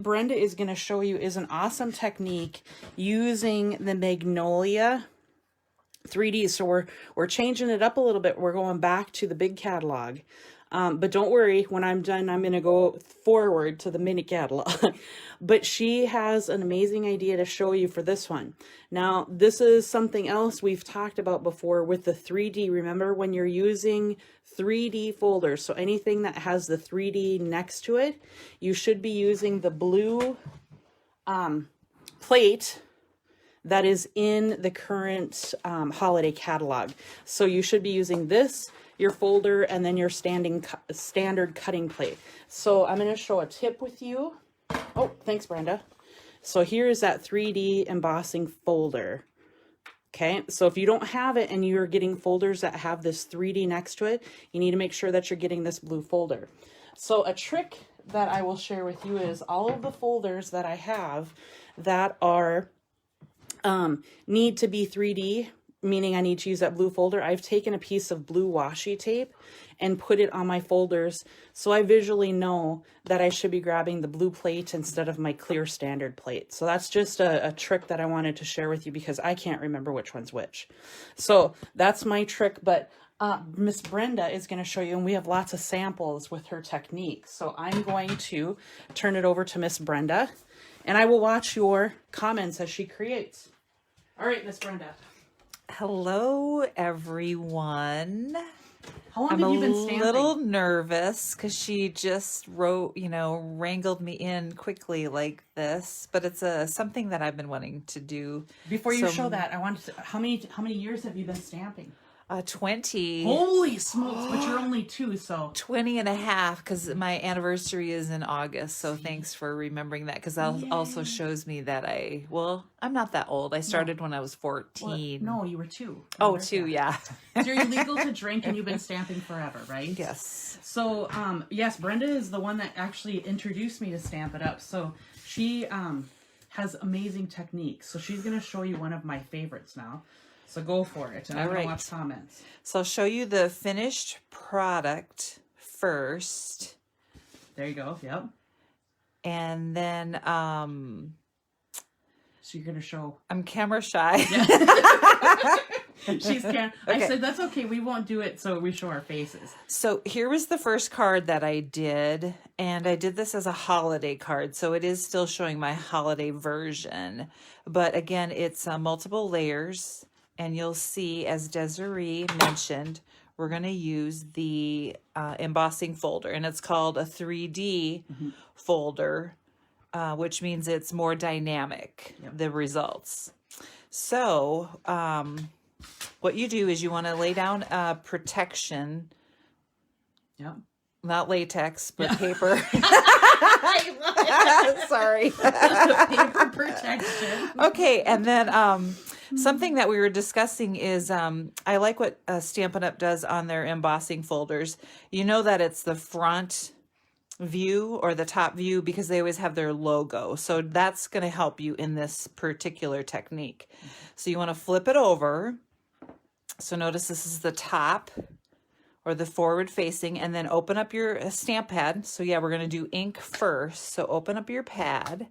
Brenda is going to show you is an awesome technique using the Magnolia 3D. So we're changing it up a little bit. We're going back to the big catalog. But don't worry, when I'm done, I'm going to go forward to the mini catalog. But she has an amazing idea to show you for this one. Now, this is something else we've talked about before with the 3D. Remember when you're using 3D folders, so anything that has the 3D next to it, you should be using the blue plate that is in the current holiday catalog. So you should be using this, your folder, and then your standard cutting plate. So I'm going to show a tip with you. Oh, thanks, Brenda. So here's that 3D embossing folder. Okay, so if you don't have it and you're getting folders that have this 3D next to it, you need to make sure that you're getting this blue folder. So a trick that I will share with you is all of the folders that I have that are need to be 3D, meaning I need to use that blue folder. I've taken a piece of blue washi tape and put it on my folders so I visually know that I should be grabbing the blue plate instead of my clear standard plate. So that's just a trick that I wanted to share with you because I can't remember which one's which. So that's my trick, but Miss Brenda is going to show you, and we have lots of samples with her technique. So I'm going to turn it over to Miss Brenda, and I will watch your comments as she creates. All right, Miss Brenda. Hello, everyone. How long have you been stamping? I'm a little nervous because she just wrote, wrangled me in quickly like this, but it's something that I've been wanting to do. Before you show that, I wanted to, how many years have you been stamping? 20. Holy smokes, but you're only 2, so. 20 and a half, because my anniversary is in August, so thanks for remembering that, because that also shows me that I'm not that old. I started when I was 14. Well, no, you were 2. Oh, 2, yeah. So you're legal to drink and you've been stamping forever, right? Yes. So, yes, Brenda is the one that actually introduced me to Stampin' Up. So she has amazing techniques. So she's going to show you one of my favorites now. So go for it, and I'm going to watch comments. So I'll show you the finished product first. There you go, yep. And then, so you're going to show... I'm camera shy. Yeah. She's camera... Okay. I said, that's okay, we won't do it so we show our faces. So here was the first card that I did, and I did this as a holiday card, so it is still showing my holiday version. But again, it's multiple layers. And you'll see, as Desiree mentioned, we're going to use the embossing folder. And it's called a 3D folder, which means it's more dynamic, the results. So what you do is you want to lay down protection. Yep. Not latex, but paper. Sorry. Paper protection. Okay, and then... something that we were discussing is I like what Stampin' Up! Does on their embossing folders. You know that it's the front view or the top view because they always have their logo. So that's going to help you in this particular technique. So you want to flip it over. So notice this is the top or the forward facing, and then open up your stamp pad. So yeah, we're going to do ink first. So open up your pad.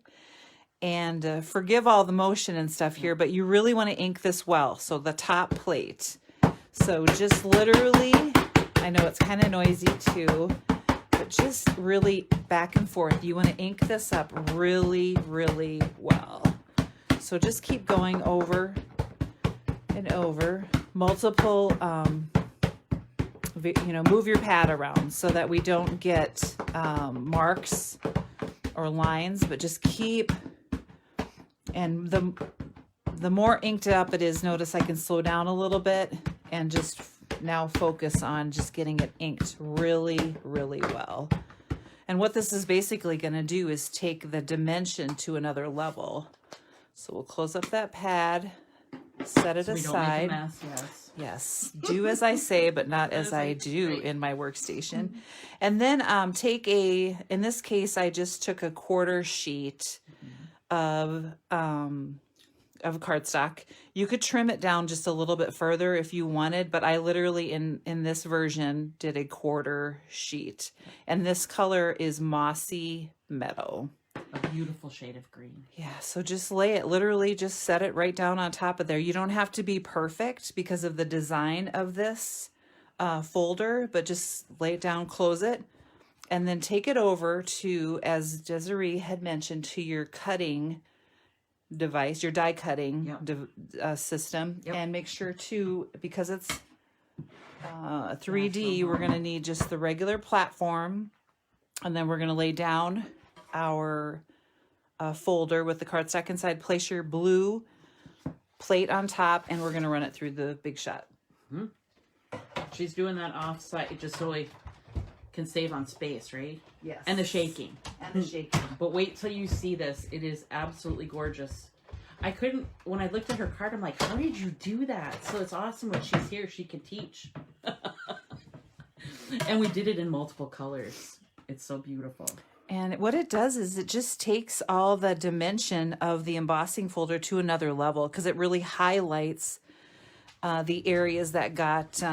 And forgive all the motion and stuff here, but you really want to ink this well. So the top plate. So just literally, I know it's kind of noisy too, but just really back and forth. You want to ink this up really, really well. So just keep going over and over. Multiple, move your pad around so that we don't get marks or lines, but just keep... And the more inked up it is, notice I can slow down a little bit and just now focus on just getting it inked really, really well. And what this is basically going to do is take the dimension to another level. So we'll close up that pad, set it aside. We don't make a mess, yes. Do as I say, but not as I do in my workstation. And then in this case, I just took a quarter sheet of cardstock. You could trim it down just a little bit further if you wanted, but I literally in this version did a quarter sheet. And this color is Mossy Meadow. A beautiful shade of green. Yeah, so just lay it, literally just set it right down on top of there. You don't have to be perfect because of the design of this folder, but just lay it down, close it, and then take it over to, as Desiree had mentioned, to your cutting device, your die cutting system, and make sure to, because it's 3D, we're going to need just the regular platform, and then we're going to lay down our folder with the cardstock inside. Place your blue plate on top, and we're going to run it through the Big Shot. She's doing that off-site just so we can save on space, right? Yes. And the shaking. And the shaking. But wait till you see this. It is absolutely gorgeous. I couldn't, when I looked at her card, I'm like, how did you do that? So it's awesome when she's here, she can teach. And we did it in multiple colors. It's so beautiful. And what it does is it just takes all the dimension of the embossing folder to another level, because it really highlights the areas that got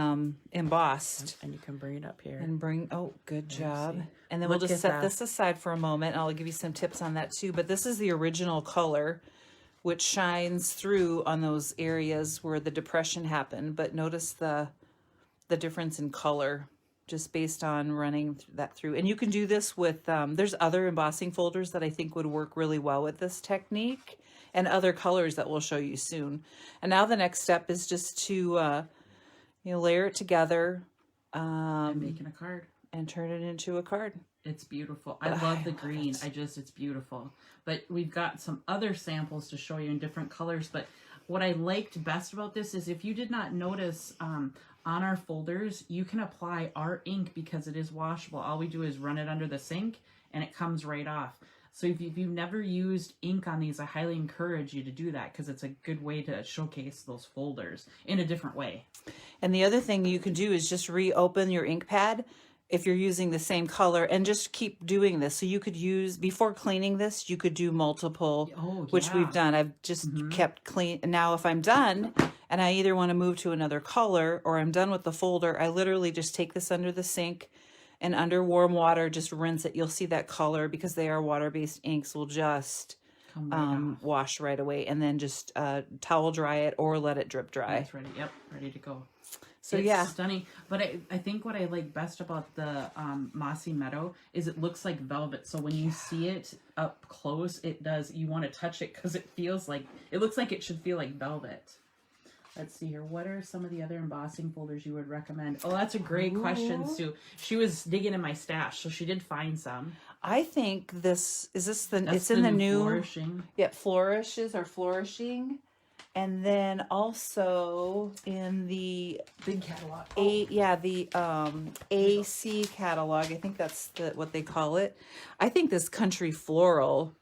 embossed. And you can bring it up here. And bring, oh, good job. And then we'll just set this aside for a moment. I'll give you some tips on that too. But this is the original color, which shines through on those areas where the depression happened. But notice the difference in color just based on running that through. And you can do this with, there's other embossing folders that I think would work really well with this technique, and other colors that we'll show you soon. And now the next step is just to, layer it together. And making a card. And turn it into a card. It's beautiful. I love the green. It's beautiful. But we've got some other samples to show you in different colors. But what I liked best about this is, if you did not notice, on our folders, you can apply our ink because it is washable. All we do is run it under the sink and it comes right off. So if you've never used ink on these, I highly encourage you to do that, because it's a good way to showcase those folders in a different way. And the other thing you can do is just reopen your ink pad if you're using the same color, and just keep doing this. So you could use, before cleaning this, you could do multiple, which we've done. I've just kept clean. Now if I'm done and I either want to move to another color or I'm done with the folder, I literally just take this under the sink and under warm water, just rinse it. You'll see that color, because they are water-based inks, will just wash right away, and then just towel dry it or let it drip dry. It's ready. Yep, ready to go. So it's stunning. But I think what I like best about the Mossy Meadow is it looks like velvet. So when you see it up close, it does. You want to touch it because it feels like, it looks like it should feel like velvet. Let's see here. What are some of the other embossing folders you would recommend? Oh, that's a great question, Sue. She was digging in my stash, so she did find some. I think it's in the new Flourishing. Yeah, Flourishes or Flourishing. And then also in the Big catalog. the AC catalog, I think that's what they call it. I think this Country Floral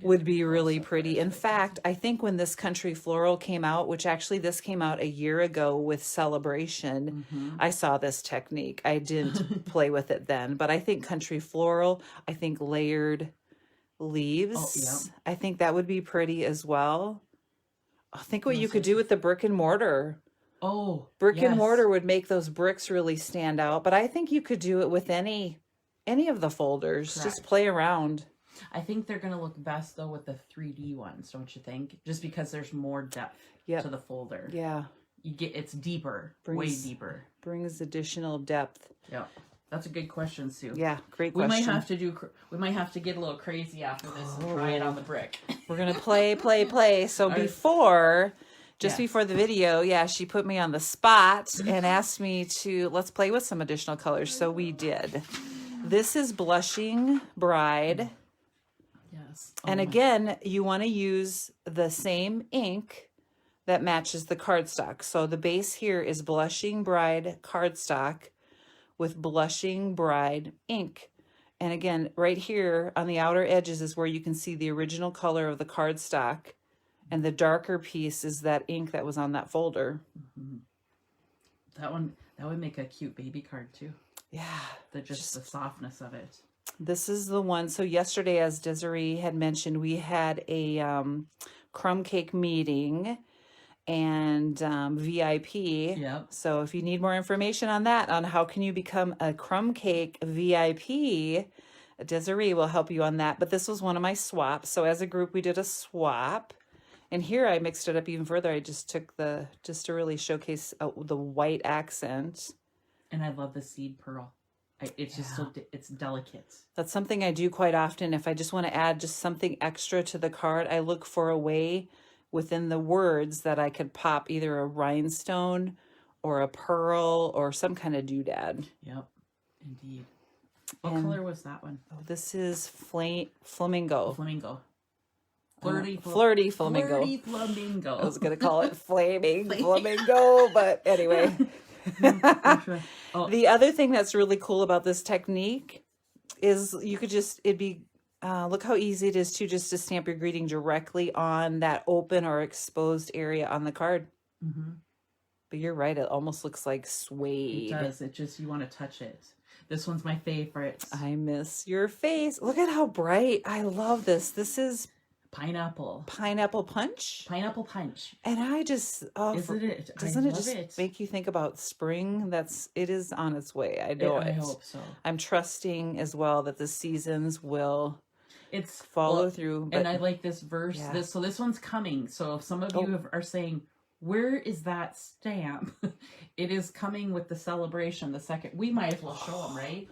would be really pretty. In fact, I think when this Country Floral came out, which actually this came out a year ago with Celebration, I saw this technique. I didn't play with it then, but I think Country Floral, I think layered leaves, I think that would be pretty as well. I think what you could do with the brick and mortar. Brick and mortar would make those bricks really stand out, but I think you could do it with any of the folders. Correct. Just play around. I think they're going to look best, though, with the 3D ones, don't you think? Just because there's more depth to the folder. Yeah. It's deeper, way deeper. Brings additional depth. Yeah. That's a good question, Sue. Yeah, great question. We might have to get a little crazy after this and try it on the brick. We're going to play. So before the video, she put me on the spot and asked me to, let's play with some additional colors. So we did. This is Blushing Bride. Yes. And again, you want to use the same ink that matches the cardstock. So the base here is Blushing Bride cardstock with Blushing Bride ink. And again, right here on the outer edges is where you can see the original color of the cardstock, and the darker piece is that ink that was on that folder. That would make a cute baby card too. Yeah. Just the softness of it. This is the one. So yesterday, as Desiree had mentioned, we had a crumb cake meeting and VIP. Yep. So if you need more information on that, on how can you become a crumb cake VIP, Desiree will help you on that. But this was one of my swaps. So as a group, we did a swap. And here I mixed it up even further. I just took just to really showcase the white accent. And I love the seed pearl. It's just it's delicate. That's something I do quite often. If I just want to add just something extra to the card, I look for a way within the words that I could pop either a rhinestone or a pearl or some kind of doodad. Yep, indeed. What color was that one? Oh, this is flamingo. Flamingo. Flirty flamingo. Flirty flamingo. I was going to call it flaming flamingo, but anyway. The other thing that's really cool about this technique is you could just, look how easy it is to stamp your greeting directly on that open or exposed area on the card. Mm-hmm. But you're right, it almost looks like suede. It does. It just, you want to touch it. This one's my favorite. I miss your face. Look at how bright. I love this. This is pineapple punch. Pineapple punch. And I just, Isn't it? Doesn't it just make you think about spring? It is on its way. I know it. I hope so. I'm trusting as well that the seasons will follow through. But, and I like this verse. Yeah. So this one's coming. So if some of you are saying, where is that stamp? It is coming with the celebration. The second, we might as well show them, right?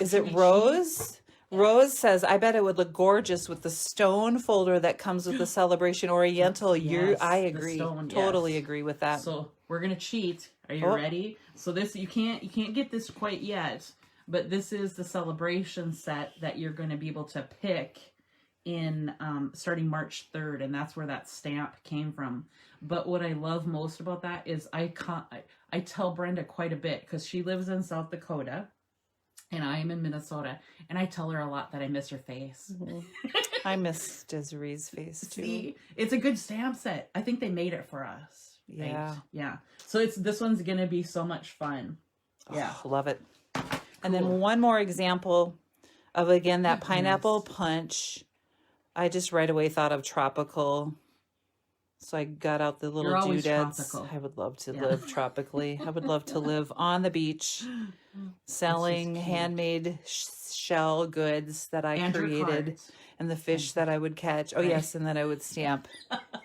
Is it Rose? Rose says, I bet it would look gorgeous with the stone folder that comes with the Celebration Oriental. Yes, I agree. Totally agree with that. So we're going to cheat. Are you ready? So this, you can't get this quite yet, but this is the Celebration set that you're going to be able to pick in starting March 3rd. And that's where that stamp came from. But what I love most about that is I tell Brenda quite a bit because she lives in South Dakota. And I am in Minnesota, and I tell her a lot that I miss her face. Mm-hmm. I miss Desiree's face too. See, it's a good stamp set. I think they made it for us. Yeah, right? Yeah. So this one's gonna be so much fun. Yeah, love it. And then one more example of again that pineapple punch. I just right away thought of tropical. So I got out the little doodads. I would love to live tropically. I would love to live on the beach, selling handmade shell goods that I created, and the fish that I would catch. Oh yes, and then I would stamp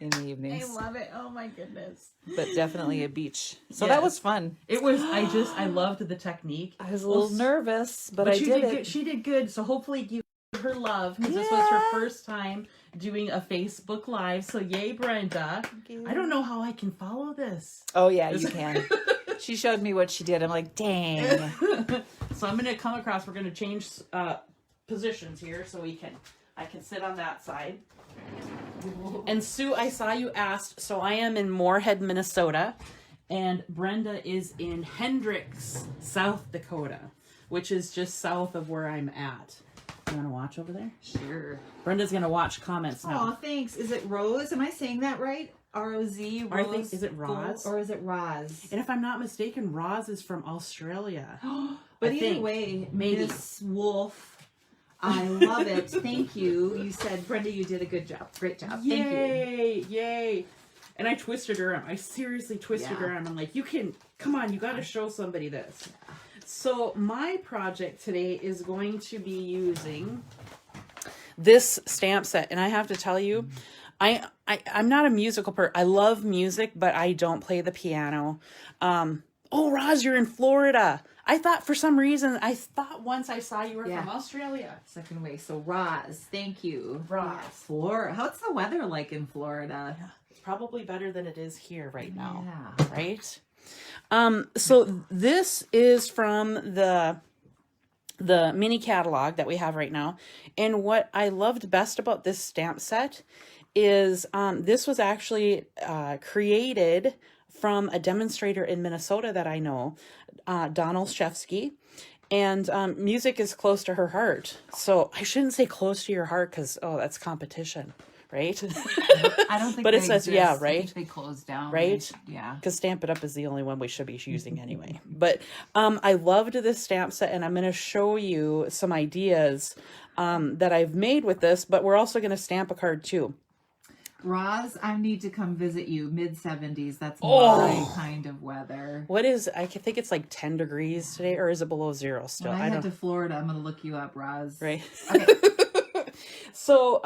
in the evenings. I love it. Oh my goodness. But definitely a beach. So that was fun. It was. I loved the technique. I was a little nervous, but I did it. Good. She did good. So hopefully give her love because this was her first time doing a Facebook Live. So yay, Brenda. I don't know how I can follow this. Oh yeah, you can. She showed me what she did. I'm like, dang. So I'm going to come across. We're going to change positions here so I can sit on that side. And Sue, I saw you asked. So I am in Moorhead, Minnesota, and Brenda is in Hendricks, South Dakota, which is just south of where I'm at. You want to watch over there? Sure. Brenda's going to watch comments now. Oh, thanks. Is it Rose? Am I saying that right? R-O-Z? Or I think, is it Roz? Or is it Roz? And if I'm not mistaken, Roz is from Australia. But either way, maybe. Miss Wolf, I love it. Thank you. You said, Brenda, you did a good job. Great job. Yay, thank you. Yay. And I twisted her arm. I seriously twisted her arm. I'm like, come on, you got to show somebody this. Yeah. So my project today is going to be using this stamp set. And I have to tell you, I'm not a musical person. I love music, but I don't play the piano. Oh, Roz, you're in Florida. I thought for some reason, once I saw you were from Australia. Second way. So Roz, thank you. Roz. Florida. How's the weather like in Florida? Yeah, it's probably better than it is here right now. Yeah. Right? So this is from the mini catalog that we have right now. And what I loved best about this stamp set is this was actually created from a demonstrator in Minnesota that I know, Donald Shefsky. And music is close to her heart. So I shouldn't say close to your heart because, that's competition. Right? I don't think but it says, right? I think they closed down. Right? Yeah. Because Stamp It Up is the only one we should be using anyway. But I loved this stamp set, and I'm going to show you some ideas that I've made with this, but we're also going to stamp a card too. Roz, I need to come visit you. Mid-70s. That's Oh. my kind of weather. What is, I think it's like 10 degrees today, or is it below zero still? When I I head don't, to Florida, I'm going to look you up, Roz. right? Okay. So,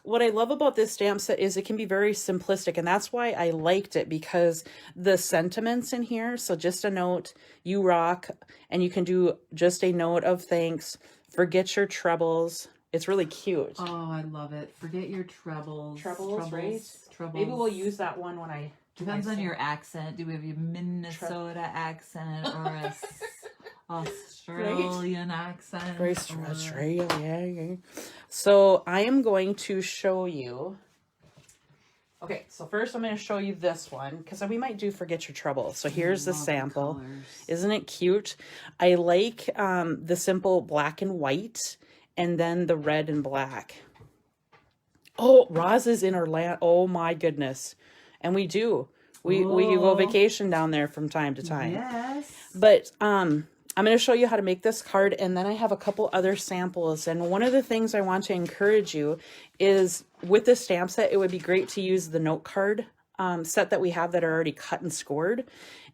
what I love about this stamp set is it can be very simplistic, and that's why I liked it, because the sentiments in here, so just a note, you rock, and you can do just a note of thanks, forget your troubles. It's really cute. Oh, I love it. Forget your troubles. Troubles, right? Troubles. Maybe we'll use that one when I do Depends my on stamp. your accent. Do we have a Minnesota accent or a Australian accent? Very Australia. So I am going to show you. Okay, so first I'm going to show you this one, because we might do forget your troubles. So here's the sample. Isn't it cute? I like the simple black and white, and then the red and black. Oh, Roz is in Orlando. Oh my goodness. And we do. We go vacation down there from time to time. Yes. But I'm going to show you how to make this card, and then I have a couple other samples. And one of the things I want to encourage you is, with this stamp set, it would be great to use the note card set that we have that are already cut and scored.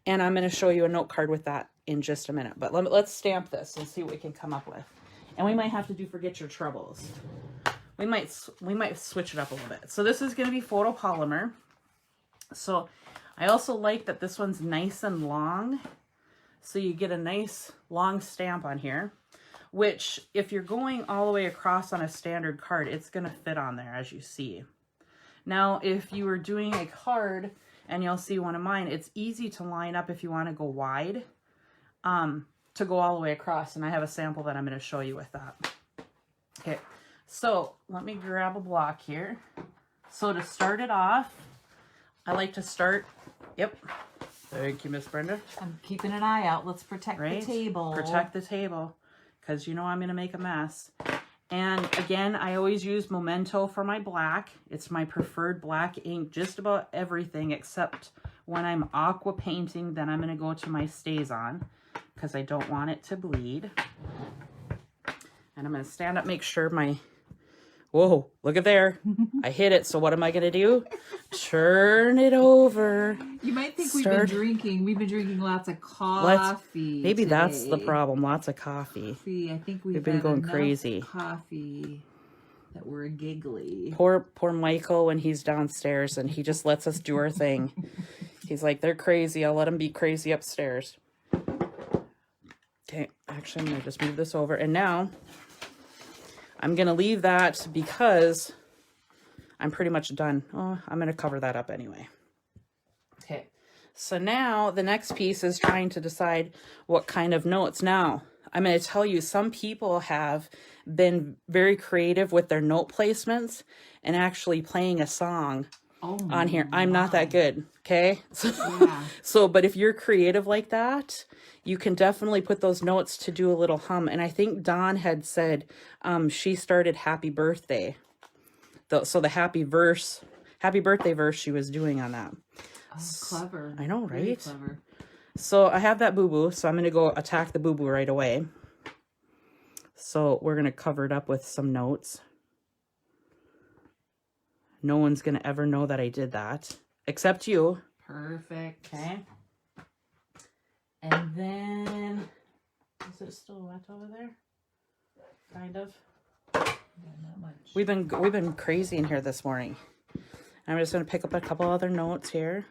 And I'm going to show you a note card with that in just a minute. But let's stamp this and see what we can come up with. And we might have to do forget your troubles. We might switch it up a little bit. So this is going to be photopolymer. So I also like that this one's nice and long. So you get a nice long stamp on here, which if you're going all the way across on a standard card, it's going to fit on there, as you see. Now, if you were doing a card, and you'll see one of mine, it's easy to line up if you want to go wide, to go all the way across. And I have a sample that I'm going to show you with that. Okay, so let me grab a block here. So to start it off, I like to start, yep. Thank you, Miss Brenda. I'm keeping an eye out. Let's protect the table. Protect the table, because you know I'm going to make a mess. And again, I always use Memento for my black. It's my preferred black ink, just about everything, except when I'm aqua painting, then I'm going to go to my StazOn, because I don't want it to bleed. And I'm going to stand up, make sure my... Whoa, look at there. I hit it. So what am I going to do? Turn it over. You might think we've been drinking lots of coffee. Maybe today. that's the problem. Lots of coffee. I think we've been going crazy. Coffee that we're giggly. Poor Michael when he's downstairs and he just lets us do our thing. He's like, they're crazy. I'll let them be crazy upstairs. Okay, actually, I'm going to just move this over. And now I'm going to leave that because I'm pretty much done. Oh, I'm going to cover that up anyway. Okay, so now the next piece is trying to decide what kind of notes. Now, I'm going to tell you, some people have been very creative with their note placements and actually playing a song on here. I'm not that good, okay? So, but if you're creative like that, you can definitely put those notes to do a little hum. And I think Dawn had said she started Happy Birthday. So the happy birthday verse she was doing on that. Oh, clever. I know, right? Very clever. So I have that boo-boo, so I'm going to go attack the boo-boo right away. So we're going to cover it up with some notes. No one's going to ever know that I did that, except you. Perfect. Okay. And then, is it still wet over there? Kind of. Yeah, not much. We've been crazy in here this morning. I'm just going to pick up a couple other notes here.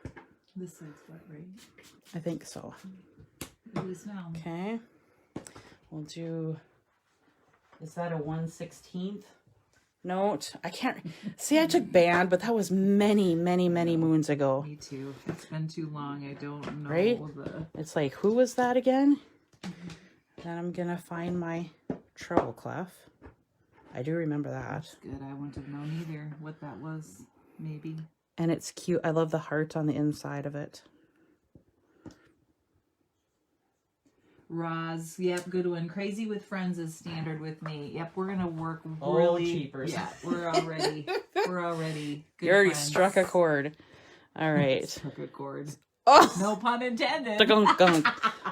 This side's wet, right? I think so. It is now. Okay. We'll do, is that a 1/16 note? I can't, see, I took band, but that was many, many, many moons ago. Me too. It's been too long. I don't know. Right? It's like, who was that again? Then I'm going to find my treble clef. I do remember that. That's good. I wouldn't have known either what that was, maybe. And it's cute. I love the heart on the inside of it. Roz, yep, good one. Crazy with Friends is standard with me. Yep, we're gonna work really. Cheapers. Yeah, we're already good. You already friends. struck a chord. All right. Struck a chord. Oh, No pun intended. gunk.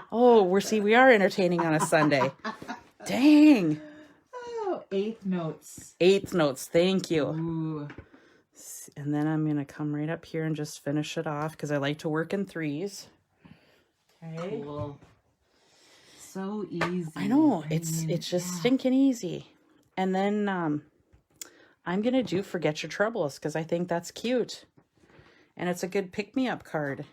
Oh, we are entertaining on a Sunday. Dang. Oh, eighth notes. Eighth notes. Thank you. Ooh. And then I'm going to come right up here and just finish it off because I like to work in threes. Okay. Cool. So easy. I know, I it's mean, just yeah. stinking easy. And then I'm going to do Forget Your Troubles because I think that's cute. And it's a good pick-me-up card.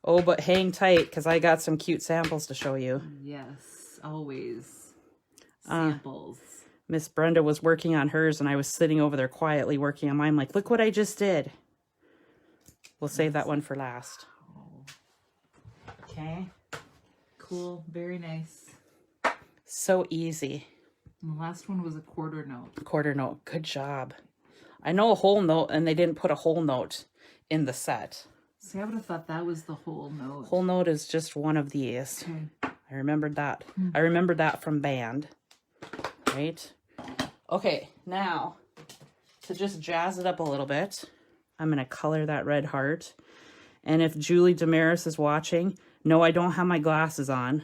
Oh, but hang tight because I got some cute samples to show you. Yes, always. Samples. Miss Brenda was working on hers and I was sitting over there quietly working on mine. Like, look what I just did. We'll save that one for last. Okay. Cool. Very nice. So easy. And the last one was a quarter note. Quarter note. Good job. I know a whole note and they didn't put a whole note in the set. See, I would have thought that was the whole note. Whole note is just one of these. Okay. I remembered that. I remembered that from band. Right? Okay, now, to just jazz it up a little bit, I'm going to color that red heart. And if Julie Damaris is watching, no, I don't have my glasses on.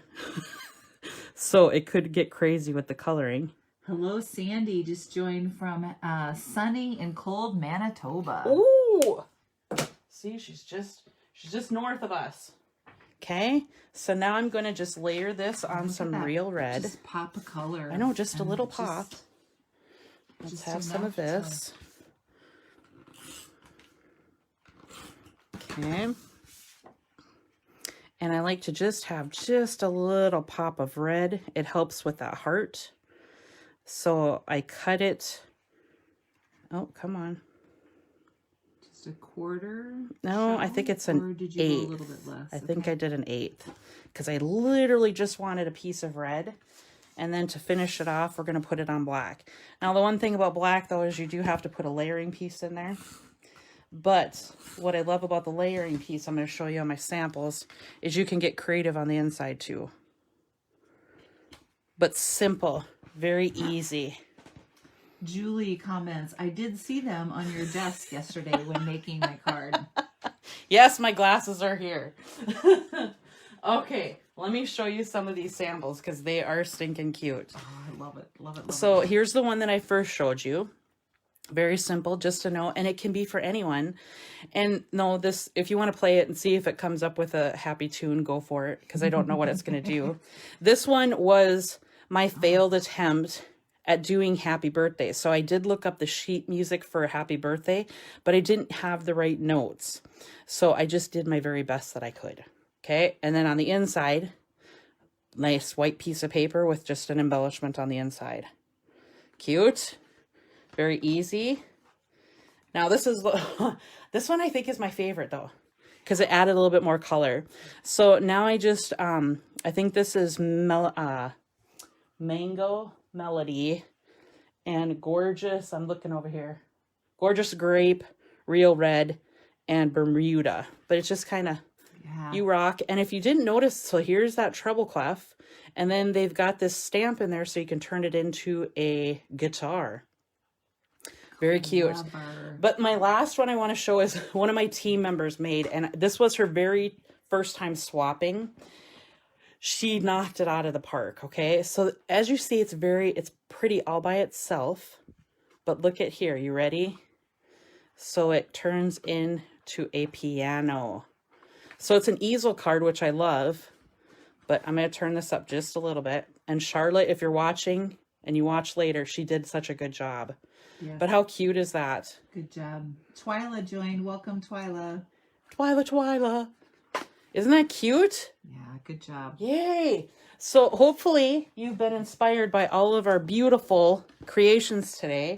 So it could get crazy with the coloring. Hello, Sandy. Just joined from sunny and cold Manitoba. Ooh! See, she's just north of us. Okay, so now I'm going to just layer this on some real red. Just pop a color. I know, just a little pop. Let's just have some of this. Okay. And I like to just have just a little pop of red. It helps with that heart. So I cut it. Oh, come on. Just a quarter? No, I think it's an or did you eighth. go a little bit less? I think I did an eighth because I literally just wanted a piece of red. And then to finish it off, we're going to put it on black. Now, the one thing about black, though, is you do have to put a layering piece in there. But what I love about the layering piece, I'm going to show you on my samples, is you can get creative on the inside, too. But simple, very easy. Julie comments, I did see them on your desk yesterday when making my card. Yes, my glasses are here. Okay, let me show you some of these samples because they are stinking cute. Oh, I love it, love it, love So it. here's the one that I first showed you. Very simple, just to know, and it can be for anyone. And no, this, if you want to play it and see if it comes up with a happy tune, go for it, because I don't know what it's going to do. This one was my failed attempt at doing happy birthday. So I did look up the sheet music for happy birthday, but I didn't have the right notes. So I just did my very best that I could. Okay, and then on the inside, nice white piece of paper with just an embellishment on the inside. Cute. Very easy. Now this is this one I think is my favorite though, because it added a little bit more color. So now I just I think this is Mango Melody and Gorgeous. I'm looking over here. Gorgeous Grape, Real Red, and Bermuda. But it's just kind of You Rock. And if you didn't notice, so here's that treble clef, and then they've got this stamp in there so you can turn it into a guitar. Very cute. But my last one I want to show is one of my team members made, and this was her very first time swapping. She knocked it out of the park, okay? So as you see, it's pretty all by itself. But look at here, you ready? So it turns into a piano. So it's an easel card, which I love, but I'm going to turn this up just a little bit. And Charlotte, if you're watching and you watch later, she did such a good job. Yes. But how cute is that? Good job. Twyla joined. Welcome, Twyla. Twyla. Isn't that cute? Yeah, good job. Yay. So hopefully you've been inspired by all of our beautiful creations today.